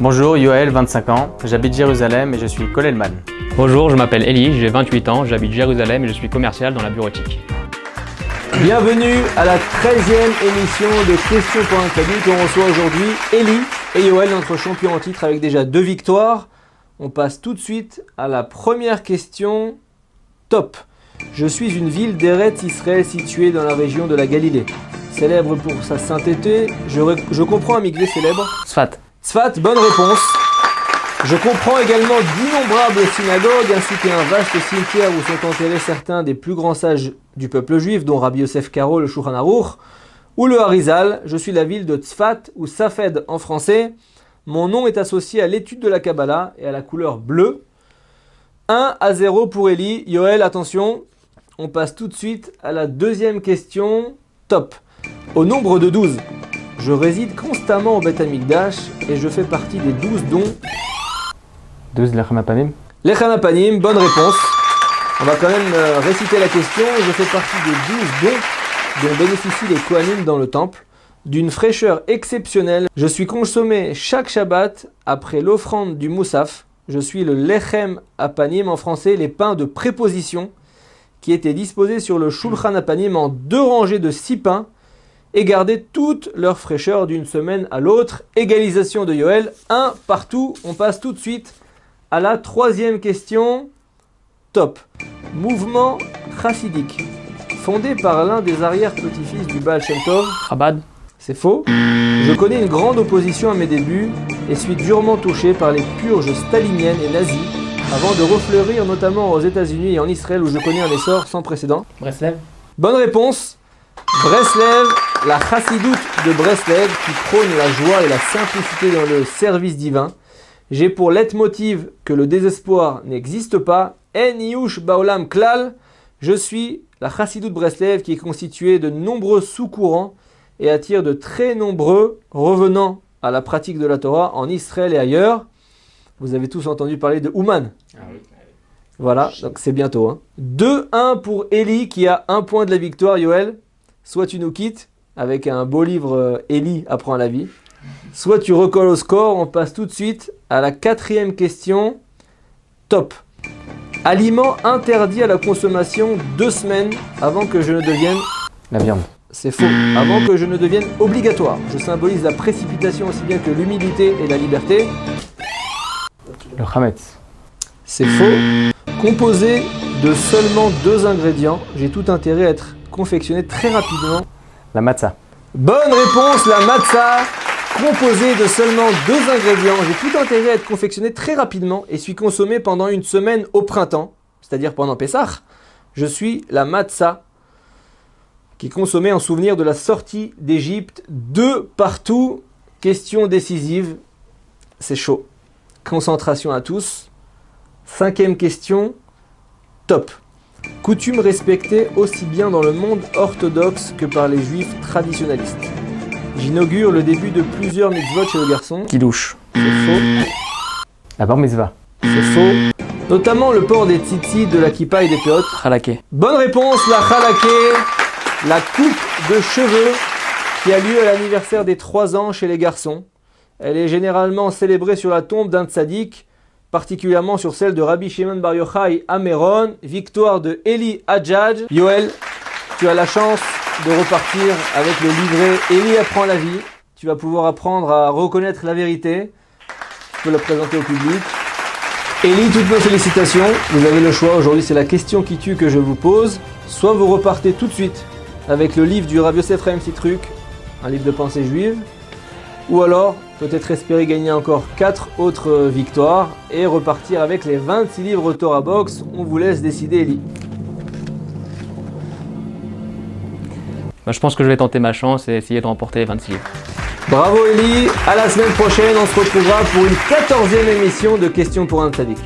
Bonjour, Yoel, 25 ans, j'habite Jérusalem et je suis Kollelman. Bonjour, je m'appelle Eli, j'ai 28 ans, j'habite Jérusalem et je suis commercial dans la bureautique. Bienvenue à la 13e émission de Questions pour un Tzadik. On reçoit aujourd'hui Eli et Yoel, notre champion en titre avec déjà 2 victoires. On passe tout de suite à la première question. Top. Je suis une ville d'Eretz Israël située dans la région de la Galilée. Célèbre pour sa sainteté, je comprends un migré célèbre. Sfat. Sfat, bonne réponse. Je comprends également d'innombrables synagogues ainsi qu'un vaste cimetière où sont enterrés certains des plus grands sages du peuple juif, dont Rabbi Yosef Karo, le Shulchan Aruch, ou le Harizal. Je suis la ville de Tzfat, ou Safed en français. Mon nom est associé à l'étude de la Kabbalah et à la couleur bleue. 1-0 pour Eli. Yoel, attention, on passe tout de suite à la deuxième question. Top. Au nombre de 12, je réside constamment au Beth Amikdash et je fais partie des 12 dons. 12 Lechem Hapanim. Lechem Hapanim, bonne réponse. On va quand même réciter la question. Je fais partie des 12 dons dont bénéficient les Kohanim dans le temple. D'une fraîcheur exceptionnelle, je suis consommé chaque Shabbat après l'offrande du Moussaf. Je suis le Lechem Hapanim, en français les pains de préposition, qui étaient disposés sur le Shulchan Hapanim en 2 rangées de 6 pains et gardaient toute leur fraîcheur d'une semaine à l'autre. Égalisation de Yoel, 1 partout. On passe tout de suite à la 3e question. Top. Mouvement chassidique, fondé par l'un des arrière-petits-fils du Baal Shem Tov. Chabad. C'est faux. Je connais une grande opposition à mes débuts et suis durement touché par les purges staliniennes et nazies avant de refleurir notamment aux États-Unis et en Israël où je connais un essor sans précédent. Breslev. Bonne réponse. Breslev, la chassidoute de Breslev qui prône la joie et la simplicité dans le service divin. J'ai pour leitmotiv que le désespoir n'existe pas. En yush baolam klal. Je suis la chassidoute Breslev qui est constituée de nombreux sous-courants et attire de très nombreux revenants à la pratique de la Torah en Israël et ailleurs. Vous avez tous entendu parler de Ouman. Voilà, donc c'est bientôt. 2-1 pour Eli qui a 1 point de la victoire. Yoel, soit tu nous quittes avec un beau livre Eli apprend la vie, soit tu recolles au score. On passe tout de suite à la 4e question. Top. Aliment interdit à la consommation 2 semaines avant que je ne devienne... La viande. C'est faux. Avant que je ne devienne obligatoire. Je symbolise la précipitation aussi bien que l'humilité et la liberté. Le Chametz. C'est faux. Composé de seulement 2 ingrédients, j'ai tout intérêt à être confectionné très rapidement. La matzah. Bonne réponse, la matzah. Composé de seulement 2 ingrédients, j'ai tout intérêt à être confectionné très rapidement et suis consommé pendant une semaine au printemps, c'est-à-dire pendant Pessah. Je suis la matzah, qui est consommée en souvenir de la sortie d'Égypte. 2 partout. Question décisive. C'est chaud. Concentration à tous. 5e question. Top. Coutume respectée aussi bien dans le monde orthodoxe que par les juifs traditionnalistes. J'inaugure le début de plusieurs mitzvot chez le garçon. Kiddush. C'est faux. La bar mitzvah. C'est faux. Notamment le port des tzitzit, de la kippa et des péotes. Chalaké. Bonne réponse, la chalaké, la coupe de cheveux qui a lieu à l'anniversaire des 3 ans chez les garçons. Elle est généralement célébrée sur la tombe d'un tzaddik, particulièrement sur celle de Rabbi Shimon Bar Yochai à Méron. Victoire de Eli Hadjadj. Yoel, tu as la chance de repartir avec le livret Eli apprend la vie. Tu vas pouvoir apprendre à reconnaître la vérité. Tu peux le présenter au public. Eli, toutes nos félicitations. Vous avez le choix. Aujourd'hui, c'est la question qui tue que je vous pose. Soit vous repartez tout de suite avec le livre du Rav Yosef Chaim Sitruk, un livre de pensée juive, ou alors peut-être espérer gagner encore 4 autres victoires et repartir avec les 26 livres Torah Box. On vous laisse décider, Eli. Je pense que je vais tenter ma chance et essayer de remporter les 26 livres. Bravo Eli, à la semaine prochaine, on se retrouvera pour une 14e émission de Questions pour un Tzadik.